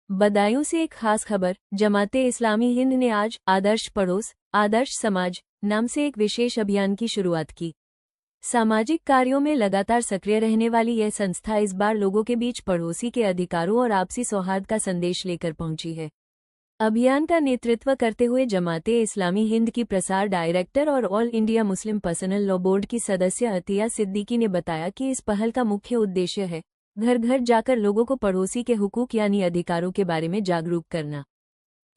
बदायूं से एक खास खबर। जमाते इस्लामी हिंद ने आज आदर्श पड़ोस आदर्श समाज नाम से एक विशेष अभियान की शुरुआत की। सामाजिक कार्यों में लगातार सक्रिय रहने वाली यह संस्था इस बार लोगों के बीच पड़ोसी के अधिकारों और आपसी सौहार्द का संदेश लेकर पहुंची है। अभियान का नेतृत्व करते हुए जमाते इस्लामी हिंद की प्रसार डायरेक्टर और all India Muslim personal law board की सदस्य अतिया सिद्दीकी ने बताया कि इस पहल का मुख्य उद्देश्य है घर घर जाकर लोगों को पड़ोसी के हुकूक यानी अधिकारों के बारे में जागरूक करना।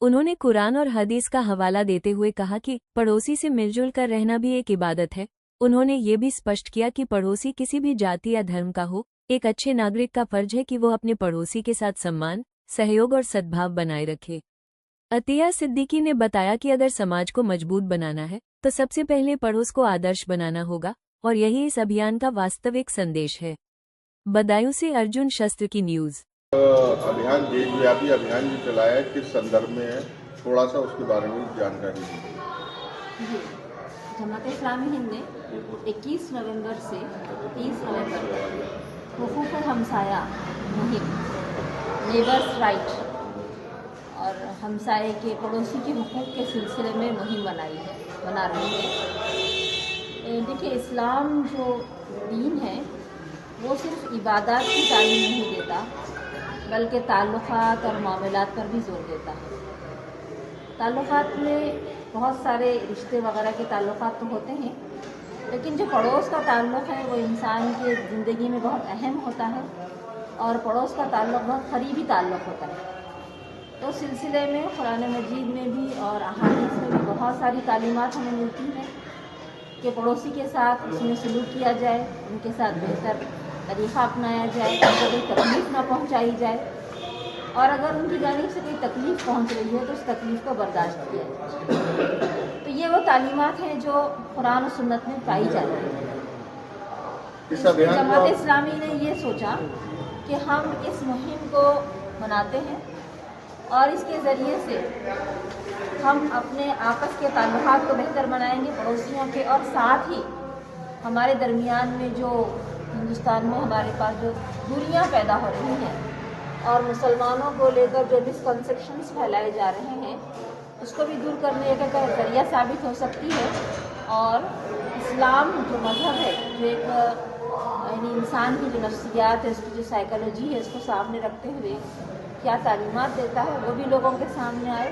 उन्होंने कुरान और हदीस का हवाला देते हुए कहा कि पड़ोसी से मिलजुल कर रहना भी एक इबादत है। उन्होंने ये भी स्पष्ट किया कि पड़ोसी किसी भी जाति या धर्म का हो, एक अच्छे नागरिक का फर्ज है कि वो अपने पड़ोसी के साथ सम्मान, सहयोग और सद्भाव बनाए रखे। अतिया सिद्दीकी ने बताया कि अगर समाज को मजबूत बनाना है तो सबसे पहले पड़ोस को आदर्श बनाना होगा और यही इस अभियान का वास्तविक संदेश है। बदायूं से अर्जुन शस्त्र की न्यूज़। अभियान देशव्यापी अभियान जो चलाया है, किस संदर्भ में है, थोड़ा सा उसके बारे में जानकारी दीजिए। जमात इस्लामी हिंद ने 21 नवंबर से 30 नवंबर तक हुकूक हमसाया मुहिम, नेबर्स राइट और हमसाये के पड़ोसी के हुकूक के सिलसिले में मुहिम बना रही है। देखिए, इस्लाम जो दीन है वो सिर्फ इबादत की तालीम नहीं देता, बल्कि ताल्लुक़ात और मामलात पर भी जोर देता है। ताल्लुक़ात में बहुत सारे रिश्ते वगैरह के ताल्लुक़ात तो होते हैं, लेकिन जो पड़ोस का ताल्लुक़ है वो इंसान की ज़िंदगी में बहुत अहम होता है और पड़ोस का ताल्लुक़ बहुत करीबी ताल्लुक़ होता है। तो सिलसिले में कुरान मजीद में भी और अहादीस में भी बहुत सारी तालीमात हमें मिलती हैं कि पड़ोसी के साथ उसमें सलूक किया जाए, उनके साथ बेहतर तरीक़ा अपनाया जाए, उनको कोई तकलीफ़ ना पहुंचाई जाए और अगर उनकी जानिब से कोई तकलीफ़ पहुंच रही है तो उस तकलीफ़ को बर्दाश्त किया जाए। तो ये वो तालीमात हैं जो कुरान और सुन्नत में पाई जाती हैं। जमात इस्लामी ने ये सोचा कि हम इस मुहिम को मनाते हैं और इसके ज़रिए से हम अपने आपस के ताल्लुकात को बेहतर बनाएंगे पड़ोसियों के, और साथ ही हमारे दरमियान में जो हिंदुस्तान में हमारे पास जो दूरियां पैदा हो रही हैं और मुसलमानों को लेकर जो मिसकंसेप्शंस फैलाए जा रहे हैं उसको भी दूर करने का ज़रिया साबित हो सकती है। और इस्लाम जो मज़हब है, जो एक यानी इंसान की जो नफ्सियात है, उसकी जो साइकोलॉजी है, उसको सामने रखते हुए क्या तालीमात देता है वो भी लोगों के सामने आए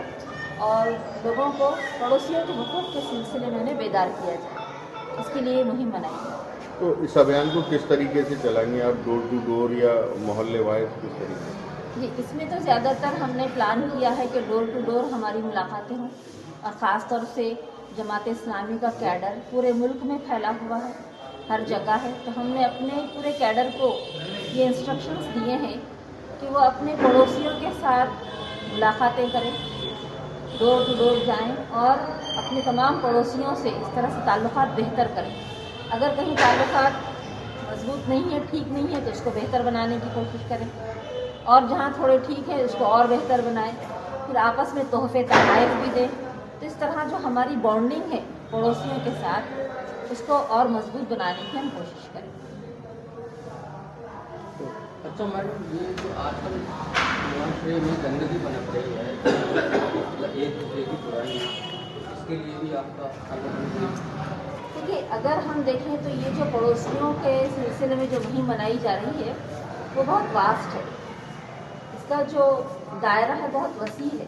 और लोगों को पड़ोसियों के हुकूक के सिलसिले में उन्हें बेदार किया जाए। इसके लिए मुहिम बनाई है। तो इस अभियान को किस तरीके से चलाएंगे आप, डोर टू डोर या मोहल्ले वाइज, किस तरीके से? जी, इसमें तो ज़्यादातर हमने प्लान किया है कि डोर टू डोर हमारी मुलाकातें हों और ख़ास तौर से जमात इस्लामी का कैडर पूरे मुल्क में फैला हुआ है, हर जगह है। तो हमने अपने पूरे कैडर को ये इंस्ट्रक्शंस दिए हैं कि वो अपने पड़ोसियों के साथ मुलाकातें करें, डोर टू डोर जाएं और अपने तमाम पड़ोसियों से इस तरह से ताल्लुकात बेहतर करें। अगर कहीं ताल्लुकात मजबूत नहीं है, ठीक नहीं है, तो उसको बेहतर बनाने की कोशिश करें और जहाँ थोड़े ठीक है उसको और बेहतर बनाएं। फिर आपस में तोहफे तोहफ़े भी दें। तो इस तरह जो हमारी बॉन्डिंग है पड़ोसियों के साथ उसको और मजबूत बनाने की हम कोशिश करें। अच्छा मैडम, ये जो आजकल मुआशरे में गंदगी पनप रही है, मतलब एक दूसरे की बुराई, इसके लिए भी आपका देखिए, अगर हम देखें तो ये जो पड़ोसियों के सिलसिले में जो मुहिम बनाई जा रही है वो बहुत वास्ट है। इसका जो दायरा है बहुत वसी है।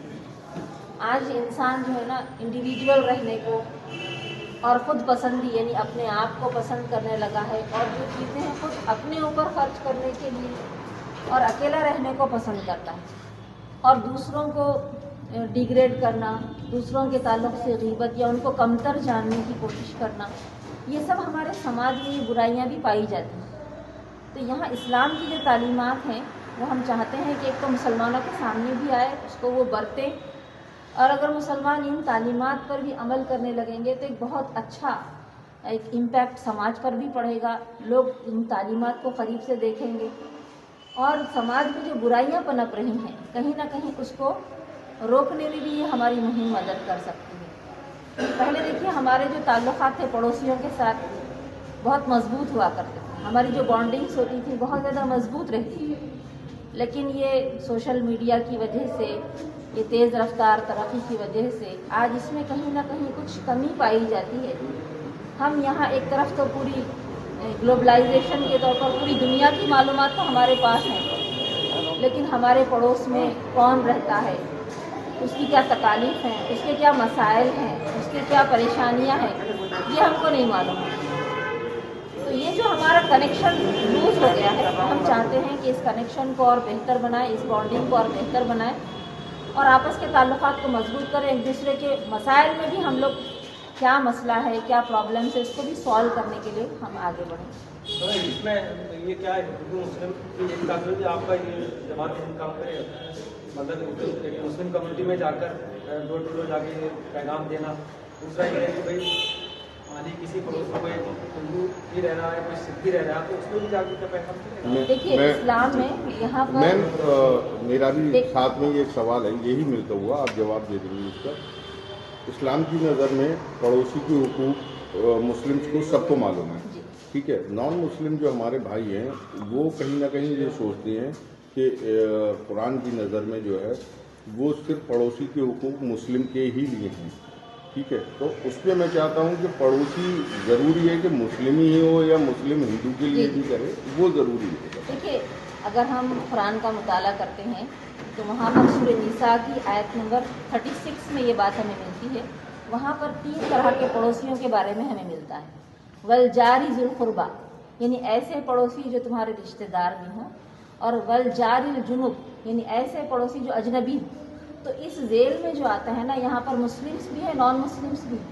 आज इंसान जो है ना इंडिविजुअल रहने को और ख़ुद पसंदी यानी अपने आप को पसंद करने लगा है और जो चीज़ें हैं खुद अपने ऊपर खर्च करने के लिए और अकेला रहने को पसंद करता है और दूसरों को डिग्रेड करना, दूसरों के ताल्लुक़ से ग़ीबत या उनको कमतर जानने की कोशिश करना, ये सब हमारे समाज में ये बुराइयां भी पाई जाती हैं। तो यहाँ इस्लाम की जो तालीमात हैं वो हम चाहते हैं कि एक तो मुसलमानों के सामने भी आए, उसको वो बरतें और अगर मुसलमान इन तालीमात पर भी अमल करने लगेंगे तो एक बहुत अच्छा एक इम्पैक्ट समाज पर भी पड़ेगा। लोग इन तालीमात को करीब से देखेंगे और समाज में जो बुराइयां पनप रही हैं कहीं ना कहीं उसको रोकने में भी ये हमारी मुहिम मदद कर सकती है। पहले देखिए, हमारे जो ताल्लुकात थे पड़ोसियों के साथ बहुत मजबूत हुआ करते थे, हमारी जो बॉन्डिंग्स होती थी बहुत ज़्यादा मजबूत रहती थी। لیکن یہ سوشل میڈیا کی وجہ سے، یہ تیز رفتار ترقی کی وجہ سے آج اس میں کہیں نہ کہیں کچھ کمی پائی جاتی ہے۔ ہم یہاں ایک طرف تو پوری گلوبلائزیشن کے طور پر پوری دنیا کی معلومات تو ہمارے پاس ہیں، لیکن ہمارے پڑوس میں کون رہتا ہے، اس کی کیا تکالیف ہیں، اس کے کیا مسائل ہیں، اس کے کیا پریشانیاں ہیں، یہ ہم کو نہیں معلوم ہے۔ تو یہ جو ہمارا کنیکشن لوز ہو گیا ہے، ہم چاہتے ہیں کہ اس کنیکشن کو اور بہتر بنائیں، اس بانڈنگ کو اور بہتر بنائیں، اور آپس کے تعلقات کو مضبوط کریں، ایک دوسرے کے مسائل میں بھی ہم لوگ کیا مسئلہ ہے، کیا پرابلمس ہے، اس کو بھی سالو کرنے کے لیے ہم آگے بڑھیں۔ سر اس میں یہ کیا ہے، ہندو مسلم کی ایک بات ہے، آپ کا یہ جماعت ہند کام کرے، مطلب ایک مسلم کمیونٹی میں جا کر ڈور ٹو ڈور جا کے پیغام دینا، دوسرا یہ ہے کہ بھائی ہماری کسی پڑوس میں کوئی ہندو بھی رہ رہا ہے، کوئی سکھ بھی رہ رہا ہے، تو اس میں بھی جا کے پیغام دے۔ دیکھیے اسلام میں یہاں پر میرا بھی ساتھ میں یہ ایک سوال ہے، یہی ملتا ہوا، آپ جواب دے دیں گے اس کا۔ اسلام کی نظر میں پڑوسی کے حقوق مسلم کو سب کو معلوم ہے، ٹھیک ہے۔ نان مسلم جو ہمارے بھائی ہیں وہ کہیں نہ کہیں یہ سوچتے ہیں کہ قرآن کی نظر میں جو ہے وہ صرف پڑوسی کے حقوق مسلم کے ہی لیے ہیں، ٹھیک ہے۔ تو اس پہ میں چاہتا ہوں کہ پڑوسی ضروری ہے کہ مسلم ہی ہو یا مسلم ہندو کے لیے بھی کرے، وہ ضروری ہے۔ دیکھیے اگر ہم قرآن کا مطالعہ کرتے ہیں تو وہاں پر سورہ نساء کی آیت نمبر 36 میں یہ بات ہمیں ملتی ہے، وہاں پر 3 طرح کے پڑوسیوں کے بارے میں ہمیں ملتا ہے۔ والجاری ذی القربہ، یعنی ایسے پڑوسی جو تمہارے رشتہ دار بھی ہوں، اور والجار الجنب، یعنی ایسے پڑوسی جو اجنبی ہوں۔ تو اس ذیل میں جو آتا ہے نا، یہاں پر مسلمس بھی ہیں، نان مسلمس بھی ہیں،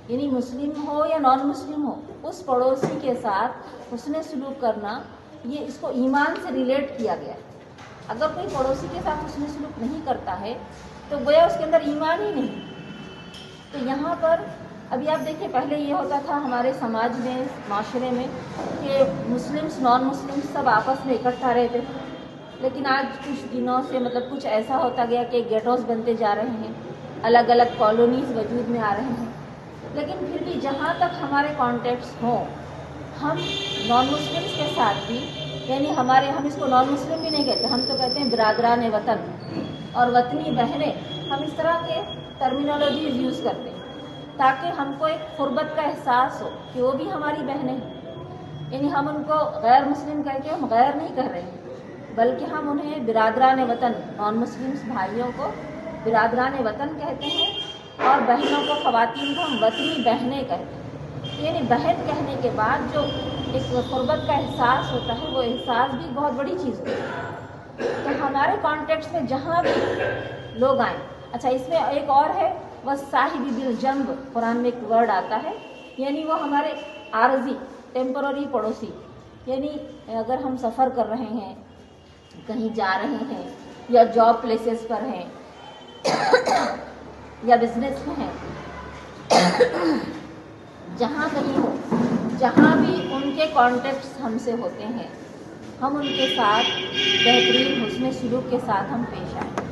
یعنی مسلم ہو یا نان مسلم ہو، اس پڑوسی کے ساتھ حسن سلوک کرنا، یہ اس کو ایمان سے ریلیٹ کیا گیا ہے۔ اگر کوئی پڑوسی کے ساتھ حسن سلوک نہیں کرتا ہے تو گویا اس کے اندر ایمان ہی نہیں۔ تو یہاں پر ابھی آپ دیکھیں، پہلے یہ ہوتا تھا ہمارے سماج میں، معاشرے میں، کہ مسلمس نان مسلمس سب آپس میں اکٹھا رہتے تھے، لیکن آج کچھ دنوں سے مطلب کچھ ایسا ہوتا گیا کہ گیٹوز بنتے جا رہے ہیں، الگ الگ کالونیز وجود میں آ رہے ہیں۔ لیکن پھر بھی جہاں تک ہمارے کانٹیکٹس ہوں، ہم نان مسلمس کے ساتھ بھی، یعنی ہم اس کو نان مسلم بھی نہیں کہتے، ہم تو کہتے ہیں برادران وطن اور وطنی بہنیں، ہم اس طرح کے ٹرمینالوجیز یوز کرتے ہیں تاکہ ہم کو ایک قربت کا احساس ہو کہ وہ بھی ہماری بہنیں ہیں۔ یعنی ہم ان کو غیر مسلم کہہ کے ہم غیر نہیں کہہ رہے ہیں، بلکہ ہم انہیں برادران وطن، نان مسلمس بھائیوں کو برادران وطن کہتے ہیں، اور بہنوں کو، خواتین کو ہم وطنی بہنیں کہتے ہیں۔ یعنی بہن کہنے کے بعد جو ایک قربت کا احساس ہوتا ہے، وہ احساس بھی بہت بڑی چیز ہوتی ہے۔ تو ہمارے کانٹیکٹس میں جہاں بھی لوگ آئیں، اچھا اس میں ایک اور ہے، وَالصَّاحِبِ بِالْجَنْبِ، قرآن میں ایک ورڈ آتا ہے، یعنی وہ ہمارے عارضی ٹیمپرری پڑوسی، یعنی اگر ہم سفر کر رہے ہیں، کہیں جا رہے ہیں، یا جاب پلیسز پر ہیں، یا بزنس میں ہیں، جہاں کہیں ہو، جہاں بھی ان کے کانٹیکٹس ہم سے ہوتے ہیں، ہم ان کے ساتھ بہترین حسن سلوک کے ساتھ ہم پیش آئیں۔